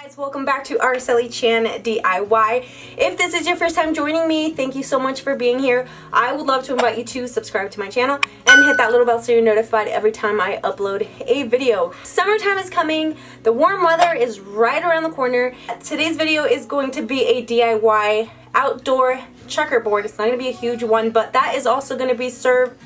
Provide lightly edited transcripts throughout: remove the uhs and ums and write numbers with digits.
Guys, welcome back to our Silly Chan DIY. If this is your first time joining me, thank you so much for being here. I would love to invite you to subscribe to my channel and hit that little bell so you're notified every time I upload a video. Summertime is coming. The warm weather is right around the corner. Today's video is going to be a DIY outdoor checkerboard. It's not going to be a huge one, but that is also going to be served.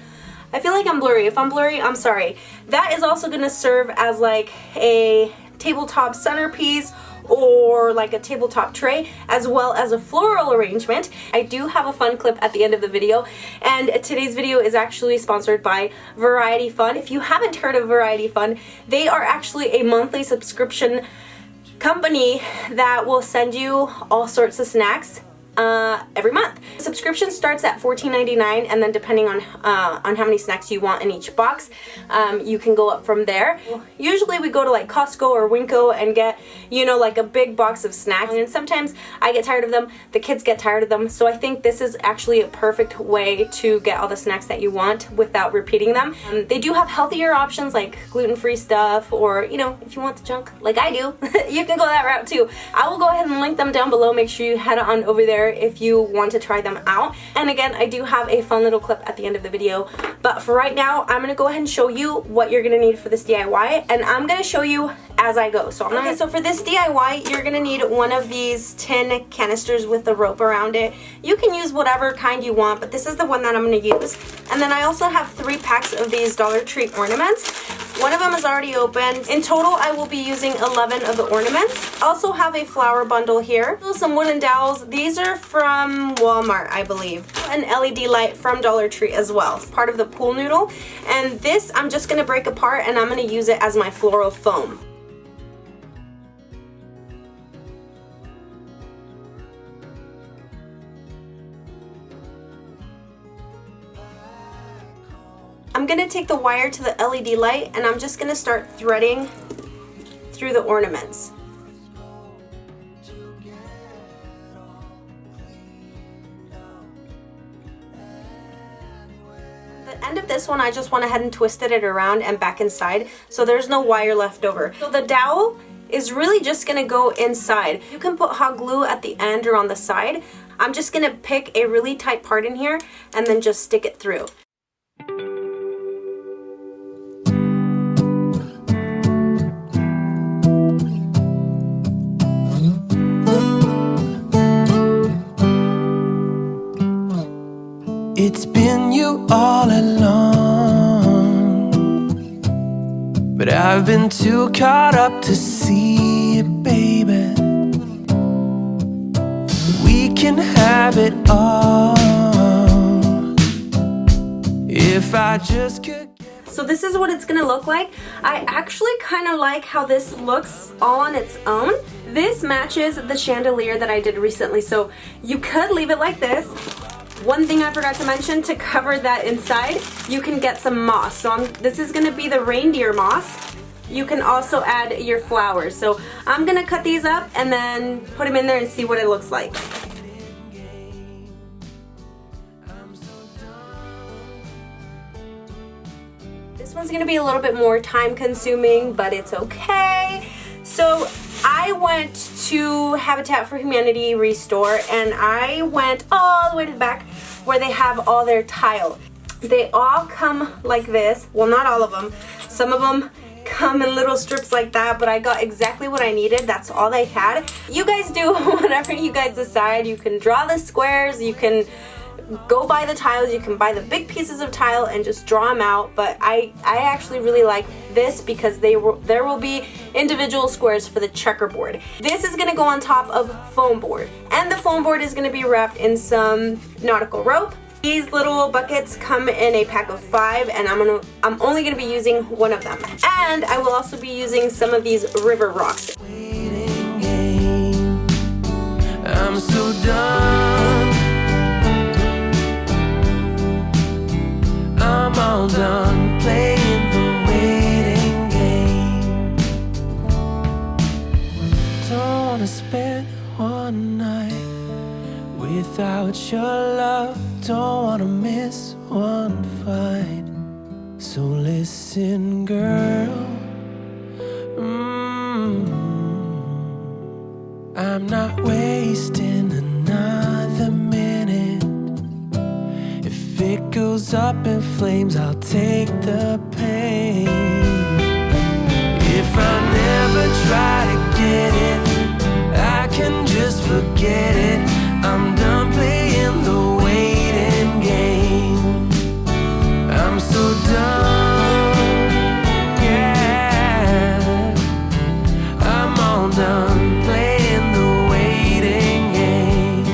I feel like I'm blurry. If I'm blurry, I'm sorry. That is also going to serve as like a tabletop centerpiece or like a tabletop tray, as well as a floral arrangement. I do have a fun clip at the end of the video, and today's video is actually sponsored by Variety Fun. If you haven't heard of Variety Fun, they are actually a monthly subscription company that will send you all sorts of snacks every month. The subscription starts at $14.99, and then depending on how many snacks you want in each box, you can go up from there. Usually we go to like Costco or Winco and get, you know, like a big box of snacks, and sometimes I get tired of them, the kids get tired of them, so I think this is actually a perfect way to get all the snacks that you want without repeating them. They do have healthier options like gluten-free stuff, or, you know, if you want the junk like I do, you can go that route too. I will go ahead and link them down below. Make sure you head on over there if you want to try them out. And again, I do have a fun little clip at the end of the video, but for right now I'm gonna go ahead and show you what you're gonna need for this DIY, and I'm gonna show you as I go. So so for this DIY, you're gonna need one of these tin canisters with the rope around it. You can use whatever kind you want, but this is the one that I'm gonna use. And then I also have 3 packs of these Dollar Tree ornaments. One of them is already opened. In total, I will be using 11 of the ornaments. I also have a flower bundle here. Some wooden dowels. These are from Walmart, I believe. An LED light from Dollar Tree as well. It's part of the pool noodle. And this, I'm just gonna break apart and I'm gonna use it as my floral foam. I'm gonna take the wire to the LED light and I'm just gonna start threading through the ornaments. The end of this one, I just went ahead and twisted it around and back inside, so there's no wire left over. So the dowel is really just gonna go inside. You can put hot glue at the end or on the side. I'm just gonna pick a really tight part in here and then just stick it through. It's been you all along, but I've been too caught up to see it, baby. We can have it all if I just could. So this is what it's gonna look like. I actually kind of like how this looks all on its own. This matches the chandelier that I did recently, so you could leave it like this. One thing I forgot to mention, to cover that inside, you can get some moss. So this is gonna be the reindeer moss. You can also add your flowers. So I'm gonna cut these up and then put them in there and see what it looks like. This one's gonna be a little bit more time consuming, but it's okay. So I went to Habitat for Humanity Restore, and I went all the way to the back where they have all their tile. They all come like this. Well, not all of them. Some of them come in little strips like that, but I got exactly what I needed. That's all they had. You guys do whatever you guys decide. You can draw the squares, you can go buy the tiles, you can buy the big pieces of tile and just draw them out, but I actually really like this because there will be individual squares for the checkerboard. This is gonna go on top of foam board, and the foam board is gonna be wrapped in some nautical rope. These little buckets come in a pack of 5, and I'm only gonna be using one of them. And I will also be using some of these river rocks. I'm so done. I'm all done playing the waiting game. Don't wanna spend one night without your love. Don't wanna miss one fight. So listen, girl. I'm not wasting another minute. If it goes up in flames, I'll take the pain. If I never try to get it, I can just forget it. I'm done playing the waiting game. I'm so done, yeah. I'm all done playing the waiting game.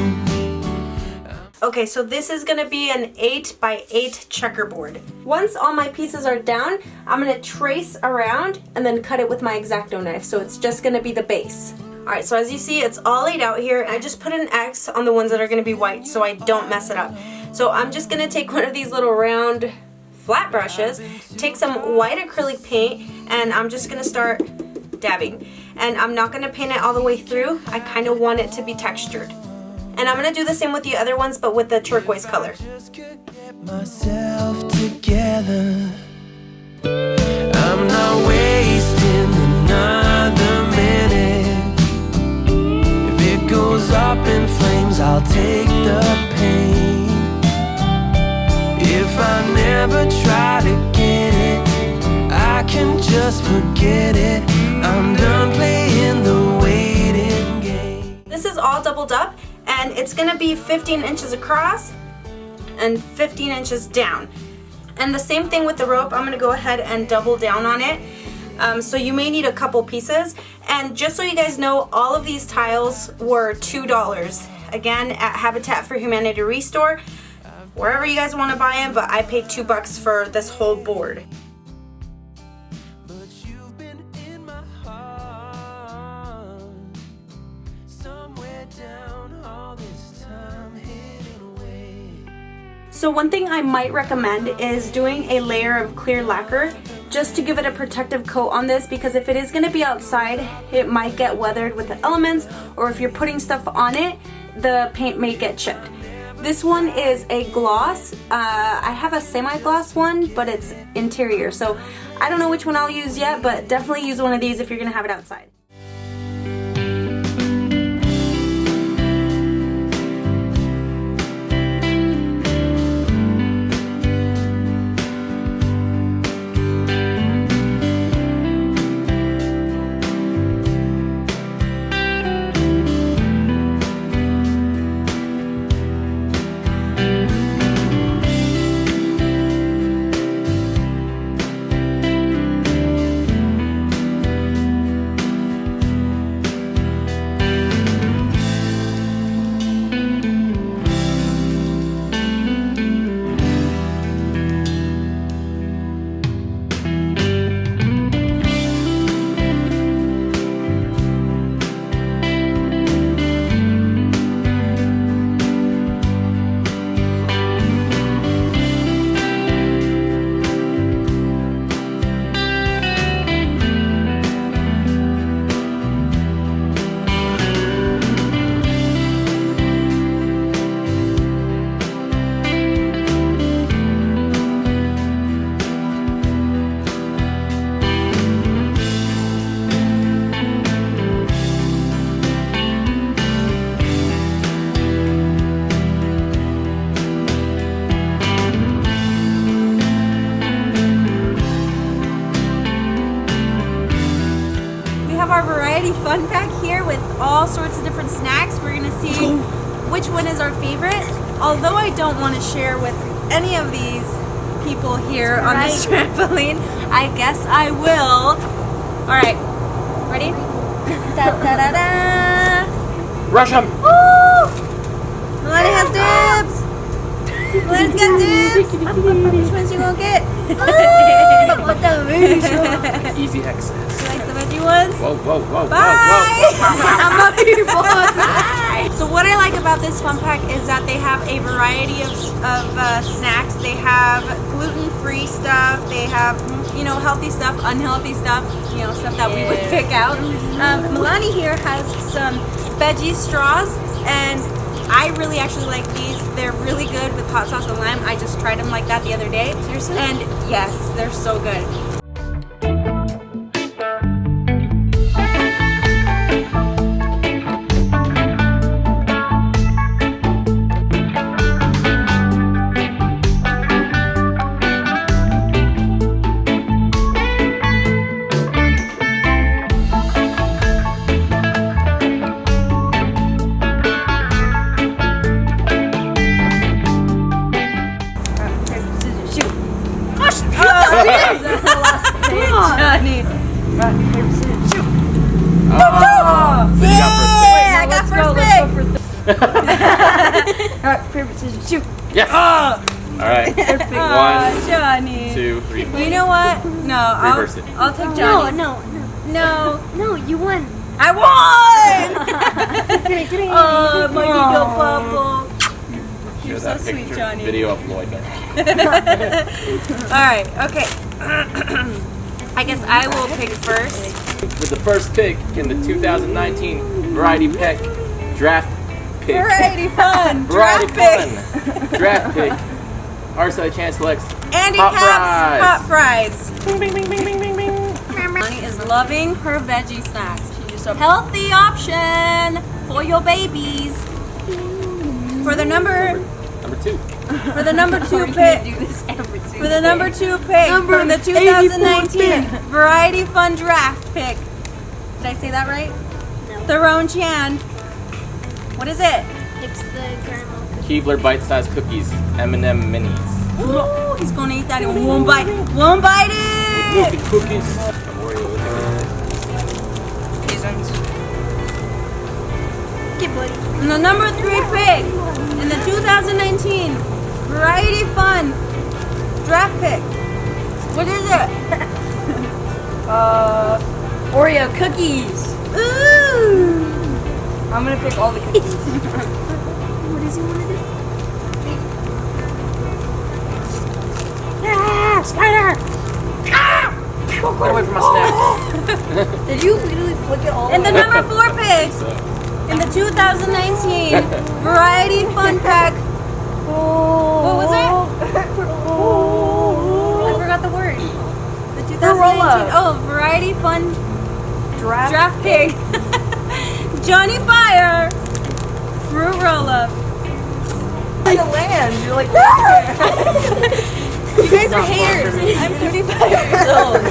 Okay, so this is gonna be an 8x8 checkerboard. Once all my pieces are down, I'm gonna trace around and then cut it with my X-Acto knife. So it's just gonna be the base. All right, so as you see, it's all laid out here. I just put an X on the ones that are gonna be white so I don't mess it up. So I'm just gonna take one of these little round flat brushes, take some white acrylic paint, and I'm just gonna start dabbing. And I'm not gonna paint it all the way through. I kind of want it to be textured. And I'm gonna do the same with the other ones, but with the turquoise color. Just could get myself together. I'm not wasting another minute. If it goes up in flames, I'll take the pain. If I never try to get it, I can just forget it. I'm done playing the waiting game. This is all doubled up, and it's gonna be 15 inches across and 15 inches down. And the same thing with the rope, I'm gonna go ahead and double down on it. So you may need a couple pieces. And just so you guys know, all of these tiles were $2. Again, at Habitat for Humanity Restore, wherever you guys wanna buy them, but I paid $2 for this whole board. But you've been in my heart, somewhere down all this time hidden away. So one thing I might recommend is doing a layer of clear lacquer just to give it a protective coat on this, because if it is going to be outside, it might get weathered with the elements, or if you're putting stuff on it, the paint may get chipped. This one is a gloss. I have a semi-gloss one, but it's interior, so I don't know which one I'll use yet, but definitely use one of these if you're going to have it outside. Fun pack here with all sorts of different snacks. We're gonna see which one is our favorite. Although I don't want to share with any of these people here on this trampoline, I guess I will. All right, ready? Da da da da! Rush him! Woo! Milani has dibs. Milani's got dibs. Which ones you gonna get? What the visual? Easy access. You like the veggie ones? Whoa, whoa, whoa, Bye! whoa, whoa. I'm up here, boss. Bye! So what I like about this fun pack is that they have a variety of snacks. They have gluten-free stuff. They have, you know, healthy stuff, unhealthy stuff, you know, stuff that we would pick out. Milani here has some veggie straws, and I really actually like these. They're really good with hot sauce and lime. I just tried them like that the other day. Seriously? And yes, they're so good. Alright, paper, scissors, shoot. Yes. All right. One, Johnny. 2, 3. You know what? No, Reverse it. I'll take No, Johnny. no. No. No, you won. I won! Oh, my little bubble. Show You're that so sweet, picture. Johnny. Video of Lloyd. Alright, okay. I guess I will pick first. With the first pick in the 2019 Variety Pack Draft Pick. Variety fun! Variety Draft pick! Fun. Draft Pick. Our side chance selects Andy hot Caps fries. hot fries. Milani is loving her veggie snacks. Healthy option for your babies. For the number 2. For the number 2 pick. For the number 2 pick from the 2019 Variety Fun Draft pick. Did I say that right? No. Theron Chan. What is it? It's the caramel cookie. Keebler bite-sized cookies, M&M minis. Ooh, he's gonna eat that in one bite. One bite it! Milky cookies. Okay, buddy. And the number 3 pick in the 2019 Variety Fun Draft pick. What is it? Oreo cookies. Ooh! I'm gonna pick all the cookies. What does he want to do? Ah, spider! Ah! Get away from my snacks. Did you literally flick it all? And the number 4 pick in the 2019 Variety Fun Pack. What was it? I forgot the word. The 2019. Oh, Variety Fun Draft Pick. Johnny Fire. Fruit roll up. In the land, you're like, You guys are haters. I'm 35 years old.